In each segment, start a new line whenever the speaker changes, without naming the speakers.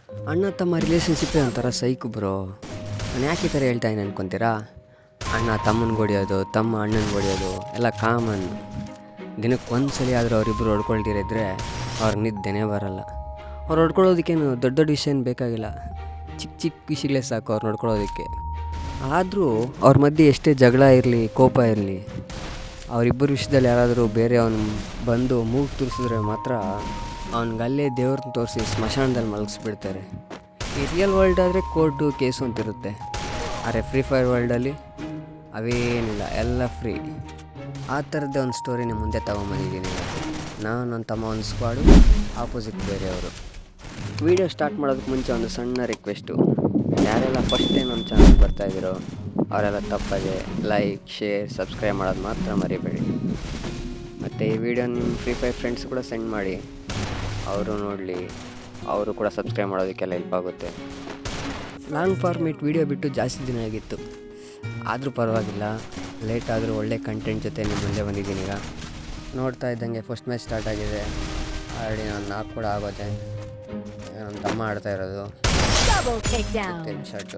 ಅಣ್ಣ ತಮ್ಮ ರಿಲೇಷನ್ಶಿಪ್ಪೇ ಒಂಥರ ಸೈಕು ಬ್ರೋ. ನಾನು ಯಾಕೆ ಈ ಥರ ಹೇಳ್ತಾ ಇದ್ದೀನಿ ಅನ್ಕೊತೀರಾ? ಅಣ್ಣ ತಮ್ಮನಿಗೆ ಹೊಡಿಯೋದು, ತಮ್ಮ ಅಣ್ಣನಿಗೆ ಹೊಡಿಯೋದು ಎಲ್ಲ ಕಾಮನ್. ದಿನಕ್ಕೆ ಒಂದು ಸಲ ಆದರೂ ಅವರಿಬ್ಬರು ಹೊಡ್ಕೊಳ್ತಿರಿದ್ರೆ ಅವ್ರಿಗೆ ನಿದ್ದೆನೇ ಬರಲ್ಲ. ಅವ್ರು ಹೊಡ್ಕೊಳ್ಳೋದಕ್ಕೇನು ದೊಡ್ಡ ದೊಡ್ಡ ವಿಷಯ ಏನು ಬೇಕಾಗಿಲ್ಲ, ಚಿಕ್ಕ ಚಿಕ್ಕ ವಿಷಯಗಳೇ ಸಾಕು ಅವ್ರು ನೋಡ್ಕೊಳ್ಳೋದಕ್ಕೆ. ಆದರೂ ಅವ್ರ ಮಧ್ಯೆ ಎಷ್ಟೇ ಜಗಳ ಇರಲಿ, ಕೋಪ ಇರಲಿ, ಅವರಿಬ್ಬರ ವಿಷಯದಲ್ಲಿ ಯಾರಾದರೂ ಬೇರೆ ಅವನು ಬಂದು ಮೂಗು ತುರಿಸಿದ್ರೆ ಮಾತ್ರ ಅವ್ನಿಗಲ್ಲೇ ದೇವ್ರನ್ನ ತೋರಿಸಿ ಸ್ಮಶಾನದಲ್ಲಿ ಮಲಗಿಸ್ಬಿಡ್ತಾರೆ. ಈ ರಿಯಲ್ ವರ್ಲ್ಡ್ ಆದರೆ ಕೋರ್ಟು ಕೇಸು ಅಂತಿರುತ್ತೆ. ಆದರೆ ಫ್ರೀ ಫೈರ್ ವರ್ಲ್ಡಲ್ಲಿ ಅವೇನಿಲ್ಲ, ಎಲ್ಲ ಫ್ರೀ. ಆ ಥರದ್ದೇ ಒಂದು ಸ್ಟೋರಿನ ಮುಂದೆ ತೊಗೊಂಬಂದಿದ್ದೀನಿ. ನಾನು ನನ್ನ ತಮ್ಮ ಒಂದು ಸ್ಕ್ವಾಡು, ಆಪೋಸಿಟ್ ಬೇರೆಯವರು. ವೀಡಿಯೋ ಸ್ಟಾರ್ಟ್ ಮಾಡೋದಕ್ಕೆ ಮುಂಚೆ ಒಂದು ಸಣ್ಣ ರಿಕ್ವೆಸ್ಟು. ಯಾರೆಲ್ಲ ಫಸ್ಟ್ ಟೈಮ್ ನಮ್ಮ ಚಾನಲ್ಗೆ ಬರ್ತಾಯಿದ್ದೀರೋ ಅವರೆಲ್ಲ ತಪ್ಪದೆ ಲೈಕ್, ಶೇರ್, ಸಬ್ಸ್ಕ್ರೈಬ್ ಮಾಡೋದು ಮಾತ್ರ ಮರಿಬೇಡಿ. ಮತ್ತು ಈ ವಿಡಿಯೋ ನಿಮ್ಮ ಫ್ರೀ ಫೈರ್ ಫ್ರೆಂಡ್ಸ್ ಕೂಡ ಸೆಂಡ್ ಮಾಡಿ, ಅವರು ನೋಡಲಿ, ಅವರು ಕೂಡ ಸಬ್ಸ್ಕ್ರೈಬ್ ಮಾಡೋದಕ್ಕೆಲ್ಲ ಹೆಲ್ಪ್ ಆಗುತ್ತೆ. ಲಾಂಗ್ ಫಾರ್ಮೇಟ್ ವೀಡಿಯೋ ಬಿಟ್ಟು ಜಾಸ್ತಿ ದಿನ ಆಗಿತ್ತು, ಆದರೂ ಪರವಾಗಿಲ್ಲ, ಲೇಟ್ ಆದರೂ ಒಳ್ಳೆ ಕಂಟೆಂಟ್ ಜೊತೆ ನಿಮ್ಮ ಮುಂದೆ ಬಂದಿದ್ದೀನಿ. ಈಗ ನೋಡ್ತಾ ಇದ್ದಂಗೆ ಫಸ್ಟ್ ಮ್ಯಾಚ್ ಸ್ಟಾರ್ಟ್ ಆಗಿದೆ. ಆಲ್ರೆಡಿ ನಾನು 4 ಕೂಡ ಆಗೋದೆ. ನನ್ನ ತಮ್ಮ ಆಡ್ತಾ ಇರೋದು ಶಾರ್ಟು.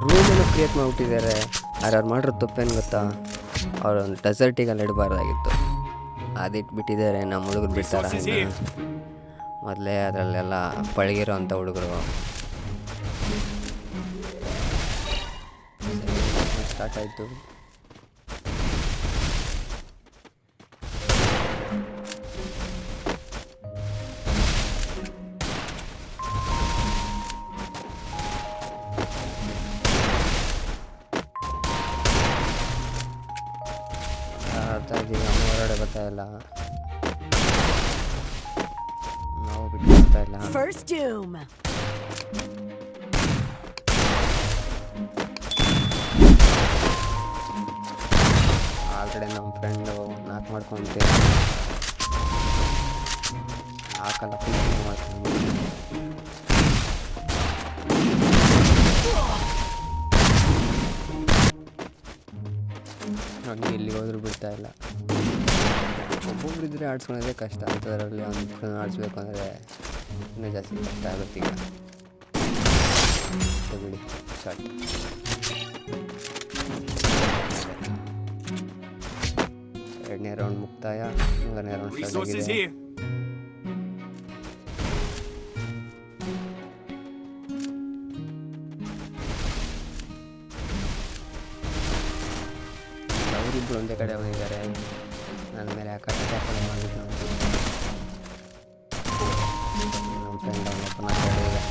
ರೂಮನ್ನು ಕ್ರಿಯೇಟ್ ಮಾಡಿಬಿಟ್ಟಿದ್ದಾರೆ. ಆದರೆ ಅವ್ರು ಮಾಡಿರೋ ತಪ್ಪೇನು ಗೊತ್ತಾ? ಅವರು ಒಂದು ಡೆಸರ್ಟಿಗೆಲ್ಲ ಇಡಬಾರ್ದಾಗಿತ್ತು, ಅದಿಟ್ಬಿಟ್ಟಿದ್ದಾರೆ. ನಮ್ಮ ಹುಡುಗರು ಬಿಡ್ತಾರೆ ಮೊದಲೇ ಅದರಲ್ಲೆಲ್ಲ ಪಳಗಿರೋ ಅಂಥ ಹುಡುಗರು. ಸ್ಟಾರ್ಟ್ ಆಯಿತು. ಹೊರಗಡೆ ಬರ್ತಾ ಇಲ್ಲ, ನಾವು ಬಿಟ್ಟು ಬರ್ತಾ ಇಲ್ಲ. ಆ ಕಡೆ ನಮ್ಮ ಫ್ರೆಂಡು ನಾಕ್ ಮಾಡ್ಕೊಂಡೆ ಹಾಕಲ್ಲ, ಫುಲ್ ಮಾಡ್ಕೊಂಡು ನೋಡಿ ಇಲ್ಲಿಗೆ ಹೋದ್ರೂ ಬಿಡ್ತಾ ಇಲ್ಲ. ಒಬ್ಬೊಬ್ಬರಿದ್ರೆ ಆಡಿಸ್ಕೊಳ್ಳೋದೇ ಕಷ್ಟ, ಅಂಥದ್ರಲ್ಲಿ ಅವ್ನು ಆಡಿಸ್ಬೇಕು ಅಂದರೆ ಇನ್ನೂ ಜಾಸ್ತಿ ಕಷ್ಟ ಆಗುತ್ತೆ. ಈಗ ಬಿಡಿ ಶಾರ್ಟ್. ಎರಡನೇ ರೌಂಡ್ ಮುಕ್ತಾಯ, 3ನೇ ರೌಂಡ್ ಸ್ಟಾರ್ಟ್ ಆಗಿದೆ. ಅವರಿಬ್ಬರು ಒಂದೇ ಕಡೆ ಬಂದಿದ್ದಾರೆ. ನನ್ನ ಮೇಲೆ ಆ ಕಡೆ ಅಟ್ಯಾಕ್ ಮಾಡಿದ್ದು ನಮ್ಮ ಫ್ರೆಂಡ್ ಅವನೊಬ್ಬನ ಕಡೆ ಇದೆ.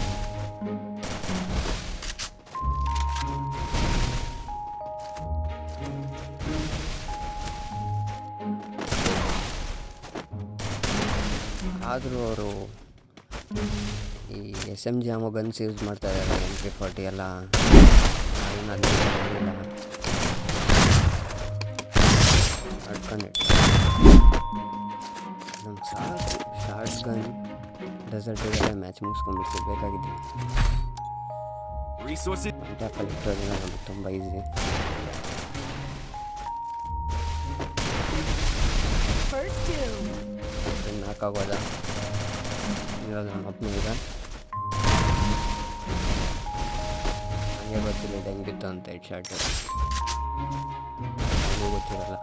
ಆದರೂ ಅವರು ಈ SMG ಆಮೋ ಗನ್ಸ್ ಯೂಸ್ ಮಾಡ್ತಾ ಇದ್ದಾರೆ. MP40 ಎಲ್ಲ ನಮ್ಮ ಶಾರ್ಟ್ ಗನ್ ಡೆಸರ್ಟಿಗೆಲ್ಲ ಮ್ಯಾಚ್ ಮುಗಿಸ್ಕೊಂಡ್ಬಿಡ್ಸಿರ್ಬೇಕಾಗಿತ್ತು. ಟ್ಯಾಪಲ್ಲಿ ಇಟ್ಟೋದಿಲ್ಲ, ನಮಗೆ ತುಂಬ ಈಸಿ. ನಾಲ್ಕಾಗೋದ ಇರೋದು ನಮ್ಮ ಅಪ್ಪನ ಈಗ. ನನಗೆ ಗೊತ್ತಿಲ್ಲ ಇದು ಹೆಂಗಿತ್ತು ಅಂತ. ಹೆಡ್ ಶಾರ್ಟು ನನಗೂ ಗೊತ್ತಿರಲ್ಲ.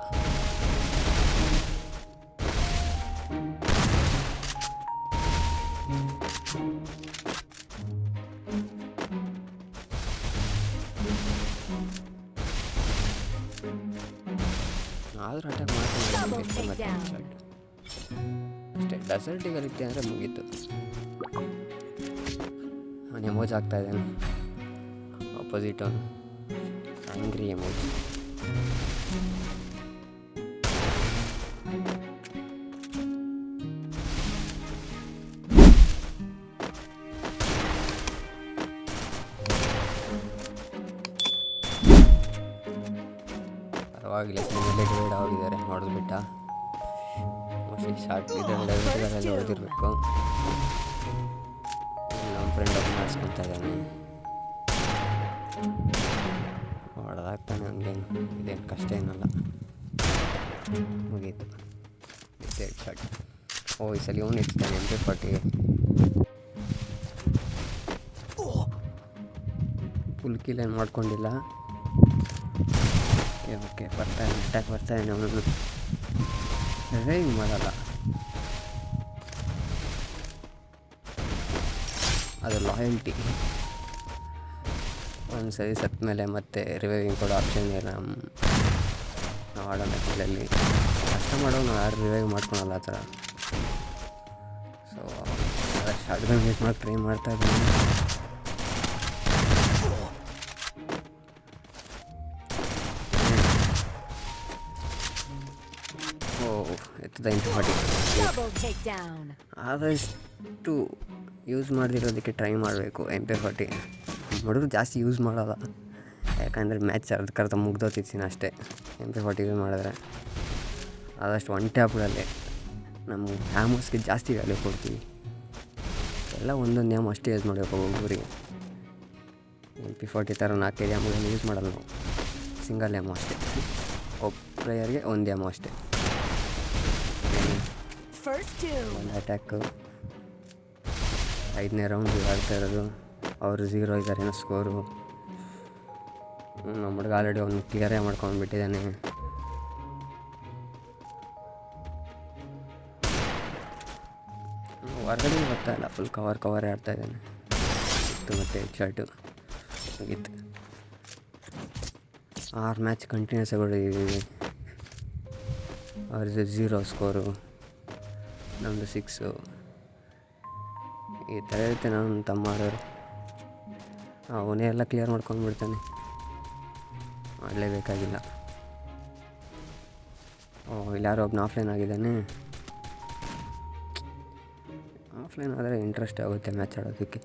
ಆದರೂ ಅಟ್ಯಾಕ್ ಮಾಡ್ಕೊಂಡು ಅಷ್ಟೇ. ಡೆಸರ್ಟಿಗೆ ಕಲಿತೆ ಅಂದರೆ ಮುಗೀತು. ಅವನು ಎಮೋಜ್ ಆಗ್ತಾ ಇದ್ದಾನೆ, ಆಪೋಸಿಟ್ ಅವನು ಆ್ಯಂಗ್ರಿ ಎಮೋಜ್. ಪರವಾಗಿಲ್ಲ, ಸಿನಿಮಲ್ಲೇ ಡಿವೈಡ್ ಆಗಿದ್ದಾರೆ ನೋಡೋದು ಬಿಟ್ಟ. ಮೋಸ್ಟ್ಲಿ ಶಾರ್ಟ್ ಇದರಲ್ಲಿ ಓದಿರಬೇಕು. ನಮ್ಮ ಫ್ರೆಂಡ್ ಒಬ್ಬ ಮಾಡಿಸ್ಕೊತಾ ಇದ್ದಾನೆ, ಹೊಡೆದಾಗ್ತಾನೆ. ಹಂಗೇನು ಇದೇನು ಕಷ್ಟ ಏನಲ್ಲ, ಮುಗೀತು. Headshot. ಈ ಸಲ ಇವನು ಇರ್ತಾನೆ MP40. ಫುಲ್ ಕಿಲ್ ಏನು ಮಾಡ್ಕೊಂಡಿಲ್ಲ. ಓಕೆ ಬರ್ತಾಯಿದ್ದಾನೆ, ಅಟ್ಯಾಕ್ ಬರ್ತಾಯಿದ್ದಾನೆ. ಅವನು ರಿವೈವ್ ಮಾಡಲ್ಲ, ಅದು ಲಾಯಲ್ಟಿ. ಒಂದು ಸರಿ ಸತ್ತ ಮೇಲೆ ಮತ್ತೆ ರಿವೈವಿಂಗ್ ಕೊಡೋ ಆಪ್ಷನ್ ಇಲ್ಲ ನಾವು ಆಡೋ ಮ್ಯಾಚಲ್ಲಿ. ಕಷ್ಟ ಮಾಡೋನು ಯಾರು ರಿವೈವ್ ಮಾಡ್ಕೊಳಲ್ಲ ಆ ಥರ. ಸೊ ಶಾರ್ಟ್ಗನ್ ಯೂಸ್ ಮಾಡಿ ಟ್ರೈ ಮಾಡ್ತಾಯಿದ್ದೀನಿ. ಎತ್ತದ ಆದಷ್ಟು ಯೂಸ್ ಮಾಡದಿರೋದಕ್ಕೆ ಟ್ರೈ ಮಾಡಬೇಕು. MP40 ಹುಡುಗರು ಜಾಸ್ತಿ ಯೂಸ್ ಮಾಡೋಲ್ಲ, ಯಾಕಂದರೆ ಮ್ಯಾಚ್ ಅರ್ಧ ಮುಗ್ದೋತಿರ್ತೀನಿ ಅಷ್ಟೇ. MP40 ಯೂಸ್ ಮಾಡಿದ್ರೆ ಆದಷ್ಟು ಒನ್ ಟ್ಯಾಪ್ಗಳಲ್ಲೇ ನಮ್ಮ ಆ್ಯಮೋಸ್ಗೆ ಜಾಸ್ತಿ ವ್ಯಾಲ್ಯೂ ಕೊಡ್ತೀವಿ. ಎಲ್ಲ ಒಂದೊಂದು ನ್ಯಾಮ್ ಅಷ್ಟೇ ಯೂಸ್ ಮಾಡಬೇಕು ಒಬ್ಬೊಬ್ಬರಿಗೆ. MP40 ಥರ 4-5 ಆ್ಯಮೋಗಳನ್ನು ಯೂಸ್ ಮಾಡಲ್ಲ ನಾವು, ಸಿಂಗಲ್ ಆ್ಯಮೋ ಅಷ್ಟೇ. ಒಬ್ಬ ಪ್ಲೇಯರ್ಗೆ ಒಂದು ಆ್ಯಮೋ ಅಷ್ಟೇ. ಒಂದು ಅಟ್ಯಾಕು 5ನೇ ರೌಂಡ್ ಆಡ್ತಾ ಇರೋದು. ಅವರು 0 ಇದ್ದಾರೇನೋ ಸ್ಕೋರು. ನಮ್ಮ ಹುಡುಗ ಆಲ್ರೆಡಿ ಅವನು ಕ್ಲಿಯರೇ ಮಾಡ್ಕೊಂಡ್ಬಿಟ್ಟಿದ್ದಾನೆ. ಹೊರಗಡೆ ಗೊತ್ತಾಯಿಲ್ಲ, ಫುಲ್ ಕವರೇ ಆಡ್ತಾಯಿದ್ದಾನೆ. ಮತ್ತು ಶರ್ಟು ಮುಗೀತು. 6 ಮ್ಯಾಚ್ ಕಂಟಿನ್ಯೂಸ್ ಆಗಿ ಹೊಡೆದಿದ್ದೀವಿ. ಅವ್ರದ್ದು 0 ಸ್ಕೋರು, ನಮ್ಮದು 6. ಈ ಥರ ಇರುತ್ತೆ ನನ್ನ ತಮ್ಮ ಆಡೋರು. ಅವನೇ ಎಲ್ಲ ಕ್ಲಿಯರ್ ಮಾಡ್ಕೊಂಡ್ಬಿಡ್ತಾನೆ, ಮಾಡಲೇಬೇಕಾಗಿಲ್ಲ. ಇಲ್ಲಿ ಯಾರೋ ಒಬ್ಬನ ಆಫ್ಲೈನ್ ಆಗಿದ್ದಾನೆ. ಆಫ್ಲೈನ್ ಆದರೆ ಇಂಟ್ರೆಸ್ಟ್ ಆಗುತ್ತೆ ಮ್ಯಾಚ್ ಆಡೋದಕ್ಕೆ.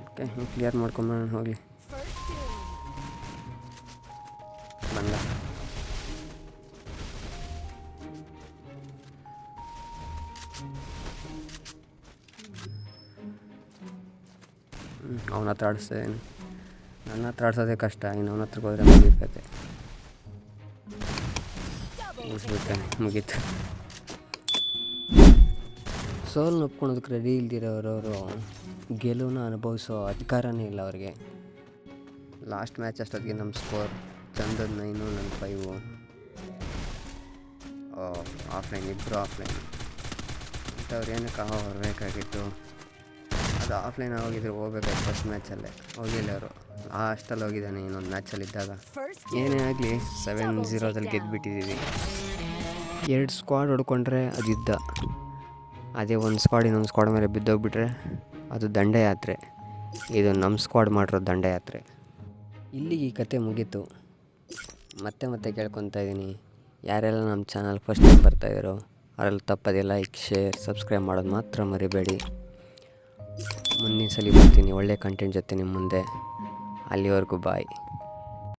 ಓಕೆ, ಕ್ಲಿಯರ್ ಮಾಡ್ಕೊಂಬರೋಣ ಹೋಗಲಿ. ಬಂದ ಅವನ ಹತ್ರ ಆಡಿಸ್ತಾಯಿದ್ದೀನಿ. ನನ್ನ ಹತ್ರ ಆಡ್ಸೋದೇ ಕಷ್ಟ, ಇನ್ನು ಅವನ ಹತ್ರಕ್ಕೆ ಹೋದರೆ ಮುಗಿಯುತ್ತೆ. ಮುಗಿಸ್ಬಿಡ್ತಾನೆ, ಮುಗೀತು. ಸೋಲು ಒಪ್ಕೊಳೋದಕ್ಕೆ ರೆಡಿ ಇಲ್ದಿರೋರವರು ಗೆಲುವನ್ನ ಅನುಭವಿಸೋ ಅಧಿಕಾರನೇ ಇಲ್ಲ ಅವ್ರಿಗೆ. ಲಾಸ್ಟ್ ಮ್ಯಾಚ್ ಅಷ್ಟೊತ್ತಿಗೆ ನಮ್ಮ ಸ್ಕೋರ್ ಚಂದದ 9, ನನ್ನ 5. ಆಫ್ಲೈನ್, ಇಬ್ಬರು ಆಫ್ಲೈನ್. ಇಂಥವ್ರು ಏನಕ್ಕೆ ಹೊರಬೇಕಾಗಿತ್ತು? ಅದು ಆಫ್ಲೈನ್ ಹೋಗಿದ್ರು ಹೋಗ್ಬೇಕಾಯ್ತು ಫಸ್ಟ್ ಮ್ಯಾಚಲ್ಲೇ. ಹೋಗಿಲ್ಲ ಅವರು, ಲಾಸ್ಟಲ್ಲಿ ಹೋಗಿದ್ದಾನೆ ಇನ್ನೊಂದು ಮ್ಯಾಚಲ್ಲಿದ್ದಾಗ. ಏನೇ ಆಗಲಿ 7-0 ಗೆದ್ದುಬಿಟ್ಟಿದ್ದೀವಿ. 2 ಸ್ಕ್ವಾಡ್ ಹೊಡ್ಕೊಂಡ್ರೆ ಅದು ಯುದ್ಧ. ಅದೇ ಒಂದು ಸ್ಕ್ವಾಡ್ ಇನ್ನೊಂದು ಸ್ಕ್ವಾಡ್ ಮೇಲೆ ಬಿದ್ದೋಗ್ಬಿಟ್ರೆ ಅದು ದಂಡಯಾತ್ರೆ. ಇದು ನಮ್ಮ ಸ್ಕ್ವಾಡ್ ಮಾಡಿರೋ ದಂಡಯಾತ್ರೆ. ಇಲ್ಲಿಗೆ ಈ ಕತೆ ಮುಗೀತು. ಮತ್ತೆ ಕೇಳ್ಕೊತಾ ಇದ್ದೀನಿ, ಯಾರೆಲ್ಲ ನಮ್ಮ ಚಾನಲ್ ಫಸ್ಟ್ ಟೈಮ್ ಬರ್ತಾಯಿದ್ದಾರೋ ಅವರೆಲ್ಲ ತಪ್ಪದೆ ಲೈಕ್, ಶೇರ್, ಸಬ್ಸ್ಕ್ರೈಬ್ ಮಾಡೋದು ಮಾತ್ರ ಮರಿಬೇಡಿ. ಮುಂದಿನ ಸಲ ಬರ್ತೀನಿ ಒಳ್ಳೆ ಕಂಟೆಂಟ್ ಜೊತೆ ನಿಮ್ಮ ಮುಂದೆ. ಅಲ್ಲಿವರೆಗೂ ಬಾಯ್.